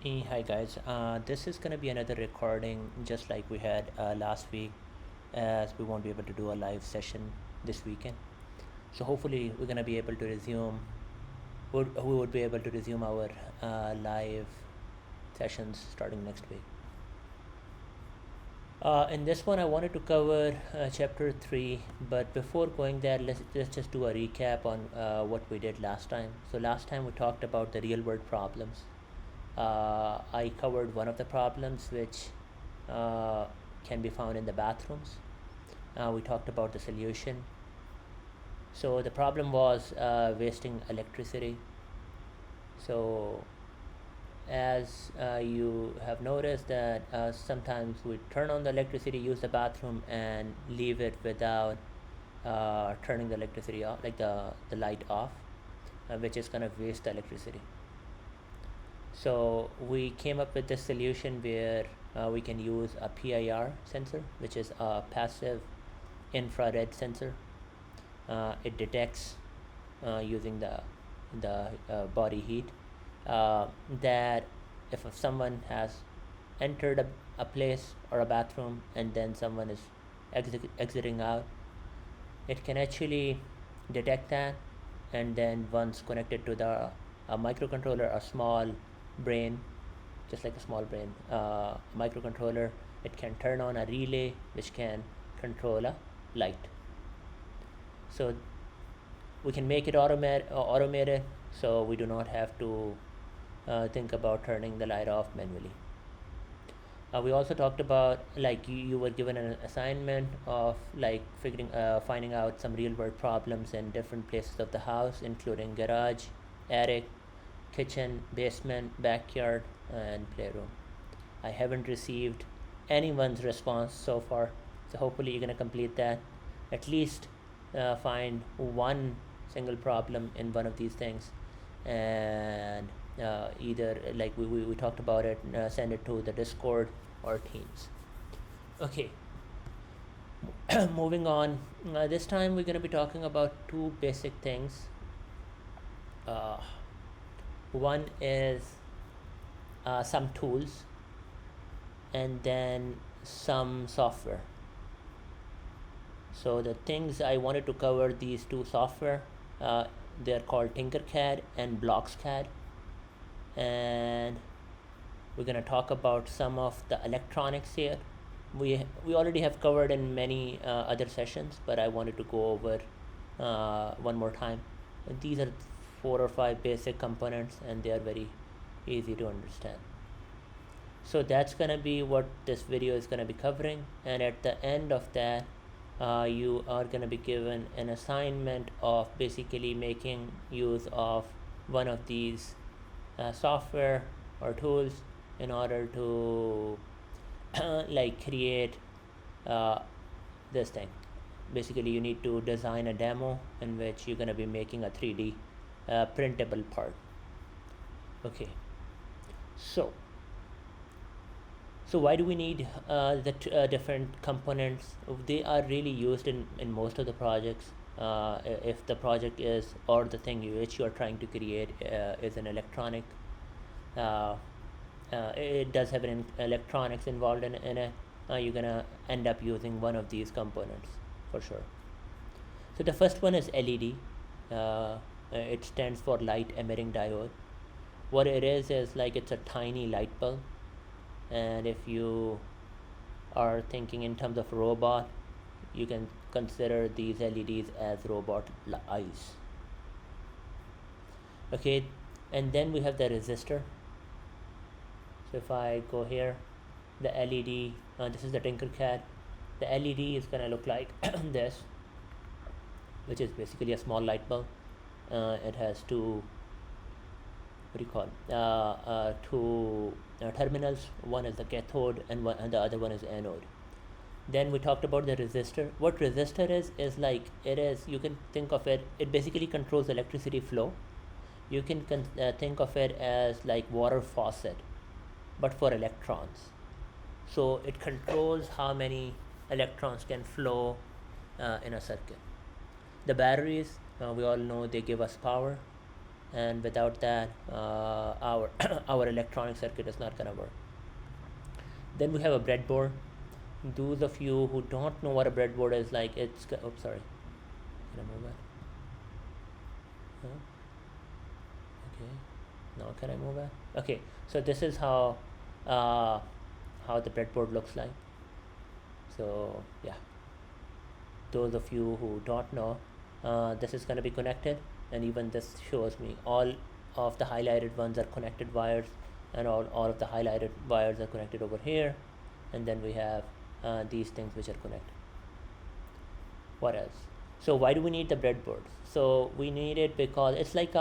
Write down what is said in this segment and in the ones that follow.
Hi guys, this is gonna be another recording just like we had last week, as we won't be able to do a live session this weekend. So hopefully we're gonna be able to resume. We would be able to resume our live sessions starting next week. In this one, I wanted to cover chapter 3, but before going there, let's just do a recap on what we did last time. So last time we talked about the real world problems. I covered one of the problems which uh, can be found in the bathrooms. We talked about the solution. So the problem was wasting electricity. So as you have noticed that sometimes we turn on the electricity, use the bathroom, and leave it without turning the electricity off, like the light off, which is going to waste the electricity. So we came up with this solution where we can use a PIR sensor, which is a passive infrared sensor. It detects using the body heat that if someone has entered a place or a bathroom and then someone is exiting out, it can actually detect that, and then once connected to a microcontroller, a small brain, just like a small brain microcontroller, it can turn on a relay which can control a light. So we can make it automated, so we do not have to think about turning the light off manually. We also talked about, like, you were given an assignment of like finding out some real world problems in different places of the house, including garage, attic, kitchen, basement, backyard, and playroom. I haven't received anyone's response so far, so hopefully you're gonna complete that. At least find one single problem in one of these things, and either like we talked about it, send it to the Discord or Teams. Okay, moving on. This time we're gonna be talking about two basic things. Uh, One is some tools, and then some software. So the things I wanted to cover, these two software, they're called TinkerCAD and BlocksCAD, and we're gonna talk about some of the electronics here. We already have covered in many other sessions, but I wanted to go over one more time. And these are 4 or 5 basic components, and they are very easy to understand. So that's gonna be what this video is gonna be covering, and at the end of that, you are gonna be given an assignment of basically making use of one of these software or tools in order to like create uh, this thing. Basically, you need to design a demo in which you're gonna be making a 3D printable part. Okay, so why do we need the different components? They are really used in most of the projects. If the project is, or the thing which you are trying to create is an electronic, uh, it does have an electronics involved in it, you're gonna end up using one of these components for sure. So the first one is LED. It stands for light emitting diode. What it is like, it's a tiny light bulb, and if you are thinking in terms of robot, you can consider these LEDs as robot eyes. Okay, and then we have the resistor. So if I go here, the LED, this is the TinkerCAD. The LED is gonna look like this, which is basically a small light bulb. It has two, what do you call two terminals. One is the cathode, and the other one is anode. Then we talked about the resistor. What resistor is like, it is, you can think of it, it basically controls electricity flow. You can think of it as like water faucet, but for electrons. So it controls how many electrons can flow in a circuit. The batteries, we all know they give us power, and without that our our electronic circuit is not gonna work. Then we have a breadboard. Those of you who don't know what a breadboard is, like oops, sorry, can I move it? No? Okay, now can I move it? Okay, so this is uh, how the breadboard looks like. So yeah, those of you who don't know, this is going to be connected, and even this shows me all of the highlighted ones are connected wires, and all of the highlighted wires are connected over here, and then we have these things which are connected. What else? So why do we need the breadboard? So we need it because it's like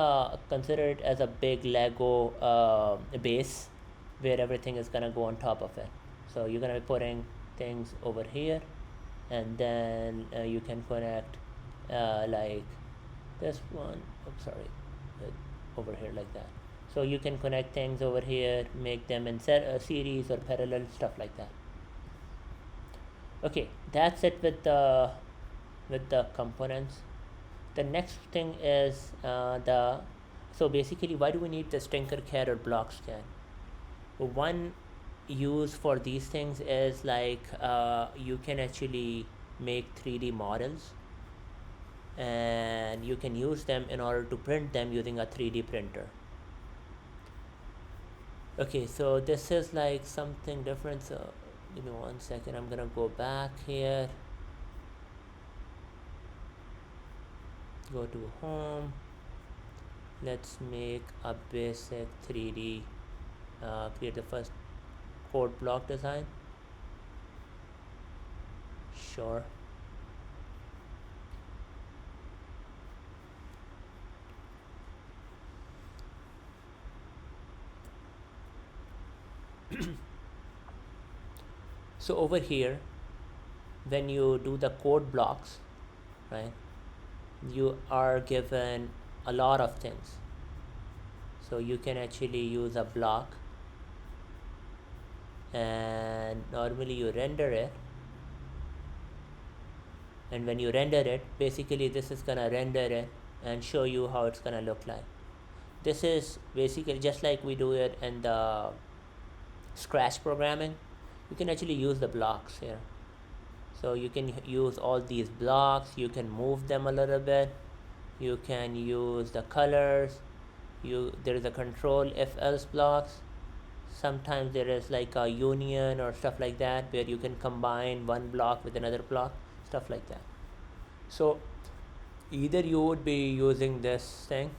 consider it as a big Lego base where everything is gonna go on top of it. So you're gonna be putting things over here, and then you can connect like this one. Oops, sorry, over here like that. So you can connect things over here, make them in series or parallel, stuff like that. Okay, that's it with the components. The next thing is so basically, why do we need this TinkerCAD or BlocksCAD? One use for these things is like you can actually make 3D models, and you can use them in order to print them using a 3D printer. Okay, so this is like something different. So give me 1 second, I'm gonna go back here, go to home, let's make a basic 3D, create the first code block design. Sure. So over here, when you do the code blocks, right, you are given a lot of things. So you can actually use a block, and normally you render it, and when you render it, basically this is gonna render it and show you how it's gonna look like. This is basically just like we do it in the Scratch programming. You can actually use the blocks here. So you can use all these blocks, you can move them a little bit, you can use the colors, there is a control if else blocks. Sometimes there is like a union or stuff like that where you can combine one block with another block, stuff like that. So either you would be using this thing.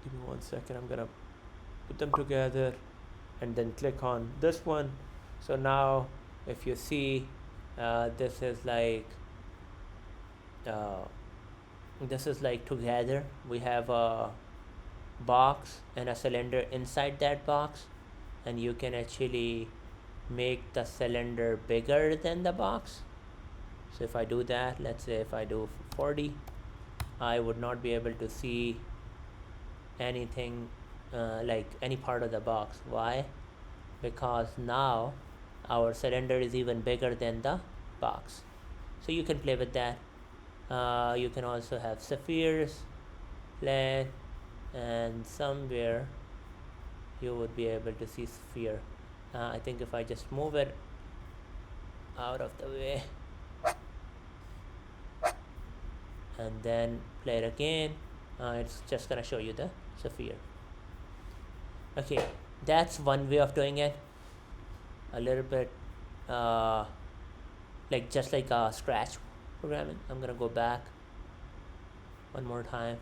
Give me 1 second, I'm gonna put them together and then click on this one. So now if you see, this is like together we have a box and a cylinder inside that box, and you can actually make the cylinder bigger than the box. So if I do that, let's say if I do 40, I would not be able to see anything, like any part of the box. Why? Because now our cylinder is even bigger than the box. So you can play with that. You can also have spheres, play, and somewhere you would be able to see sphere. I think if I just move it out of the way and then play it again, it's just gonna show you the sphere. Okay, that's one way of doing it. A little bit like just like a Scratch programming. I'm gonna go back one more time.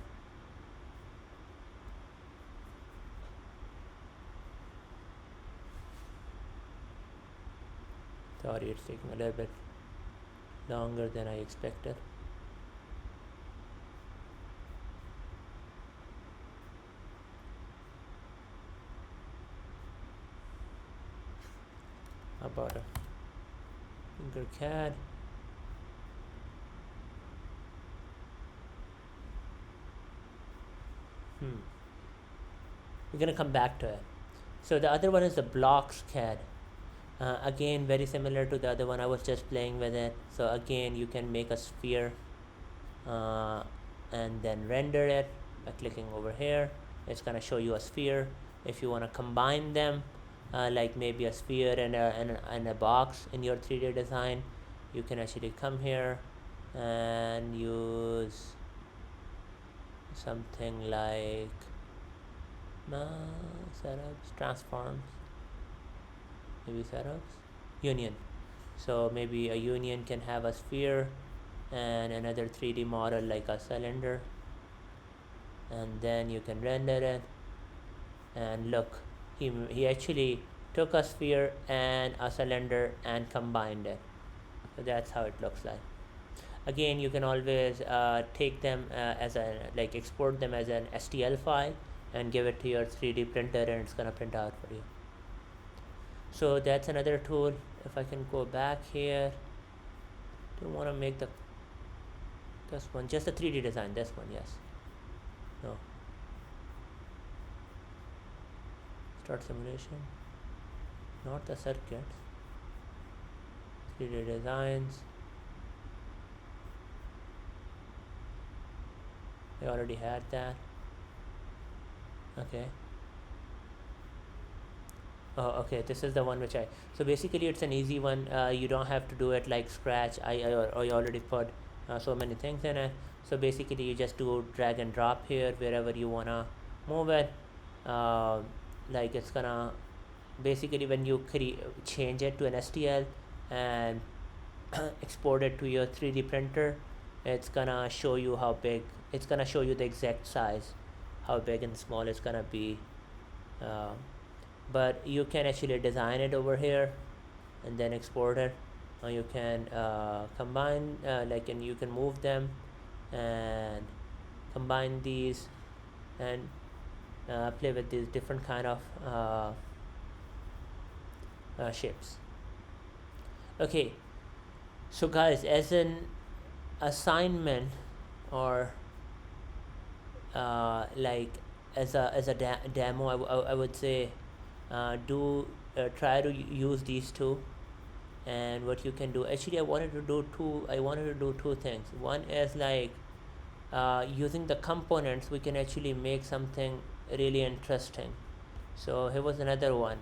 Sorry, it's taking a little bit longer than I expected. How about a TinkerCAD? We're gonna come back to it. So the other one is the BlocksCAD. Again, very similar to the other one. I was just playing with it. So again, you can make a sphere, and then render it by clicking over here. It's gonna show you a sphere. If you want to combine them, like maybe a sphere and a box in your 3D design, you can actually come here and use something like setups, transforms, maybe setups, union. So maybe a union can have a sphere and another 3D model like a cylinder, and then you can render it. And look, he actually took a sphere and a cylinder and combined it. So that's how it looks like. Again, you can always take them as a, like, export them as an STL file and give it to your 3D printer, and it's gonna print out for you. So that's another tool. If I can go back here, don't want to make this one, just a 3D design, this one, yes, no, start simulation, not the circuits, 3D designs. I already had that. Okay. Oh, okay, this is the one which so basically it's an easy one. You don't have to do it like scratch. I already put so many things in it. So basically you just do drag and drop here wherever you wanna move it. Like, it's gonna basically, when you change it to an STL and export it to your 3D printer, it's gonna show you how big, it's gonna show you the exact size, how big and small it's gonna be. But you can actually design it over here and then export it. You can combine, and you can move them and combine these and play with these different kind of shapes. Okay, so guys, as an assignment, or like as a demo, I would say try to use these two. And what you can do, actually I wanted to do two things. One is like using the components, we can actually make something really interesting. So here was another one.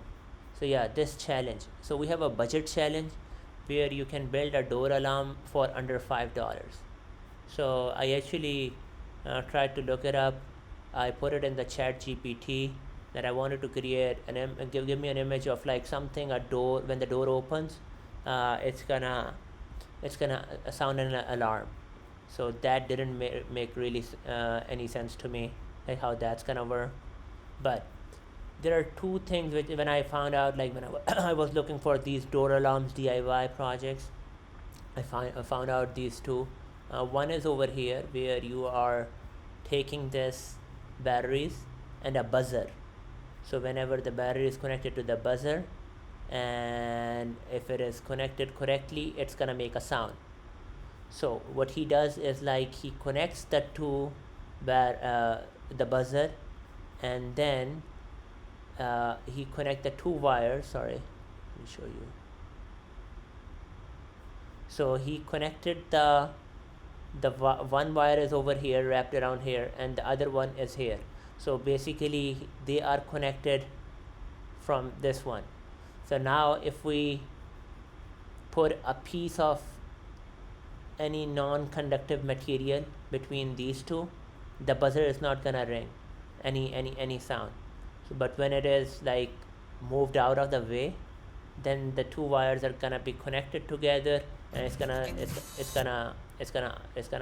So yeah, this challenge, so we have a budget challenge where you can build a door alarm for under $5. So I actually tried to look it up. I put it in the chat GPT that I wanted to create give me an image of like something, a door, when the door opens, it's gonna sound an alarm. So that didn't make really any sense to me, like how that's gonna work. But there are two things which, when I found out, like when I was looking for these door alarms DIY projects, I found out these two. One is over here where you are taking this batteries and a buzzer. So whenever the battery is connected to the buzzer, and if it is connected correctly, it's gonna make a sound. So what he does is like he connects the two the buzzer, and then he connect the two wires. Sorry, let me show you. So he connected the one wire is over here wrapped around here, and the other one is here. So basically they are connected from this one. So now if we put a piece of any non-conductive material between these two, the buzzer is not gonna ring any sound. So, but when it is like moved out of the way, then the two wires are gonna be connected together, and it's gonna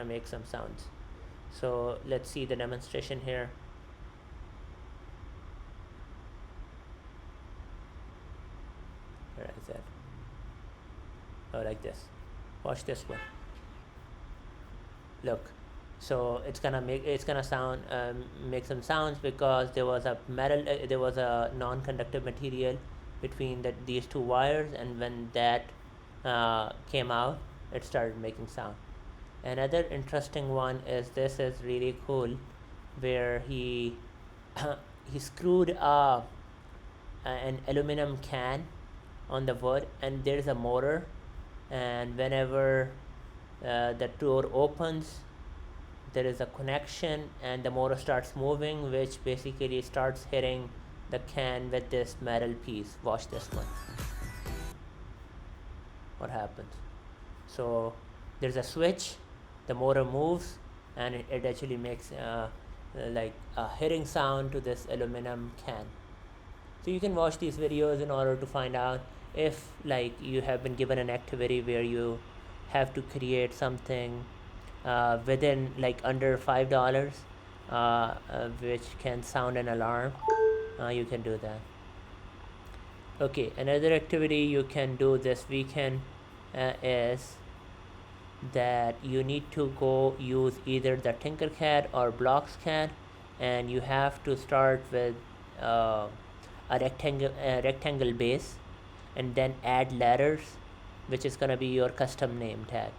make some sounds. So let's see the demonstration here. Where is it? Oh, like this. Watch this one. Look, so it's gonna sound make some sounds because there was a non-conductive material between these two wires, and when that came out, it started making sound. Another interesting one is, this is really cool, where he he screwed an aluminum can on the wood, and there's a motor, and whenever the door opens, there is a connection and the motor starts moving, which basically starts hitting the can with this metal piece. Watch this one. What happens? So there's a switch, the motor moves, and it actually makes like a hitting sound to this aluminum can. So you can watch these videos in order to find out if like you have been given an activity where you have to create something within like under $5, which can sound an alarm. You can do that. Okay, another activity you can do this weekend is that you need to go use either the TinkerCAD or BlocksCAD, and you have to start with a rectangle base, and then add letters, which is going to be your custom name tag.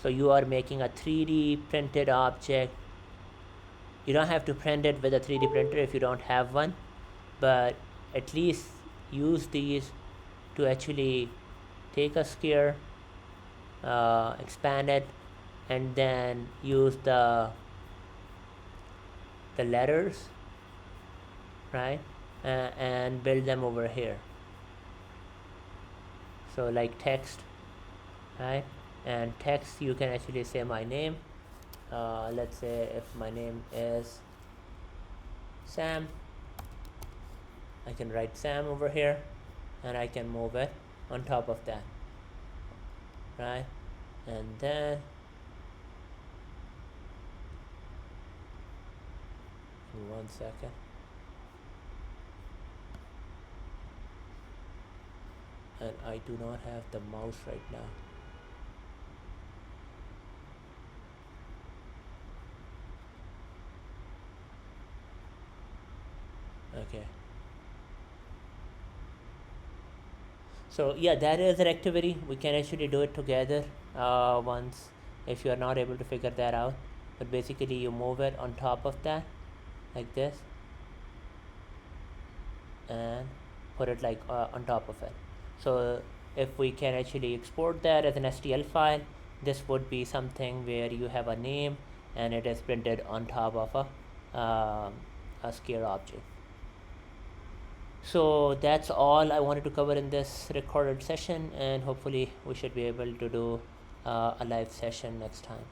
So you are making a 3D printed object. You don't have to print it with a 3D printer if you don't have one, but at least use these to actually take a sphere, expand it, and then use the letters, right, and build them over here. So like text, right, and text you can actually say my name. Let's say if my name is Sam, I can write Sam over here, and I can move it on top of that, right, and then in 1 second. And I do not have the mouse right now. Okay. So yeah, that is an activity. We can actually do it together once if you are not able to figure that out. But basically you move it on top of that like this and put it like on top of it. So if we can actually export that as an STL file, this would be something where you have a name and it is printed on top of a square object. So that's all I wanted to cover in this recorded session, and hopefully we should be able to do a live session next time.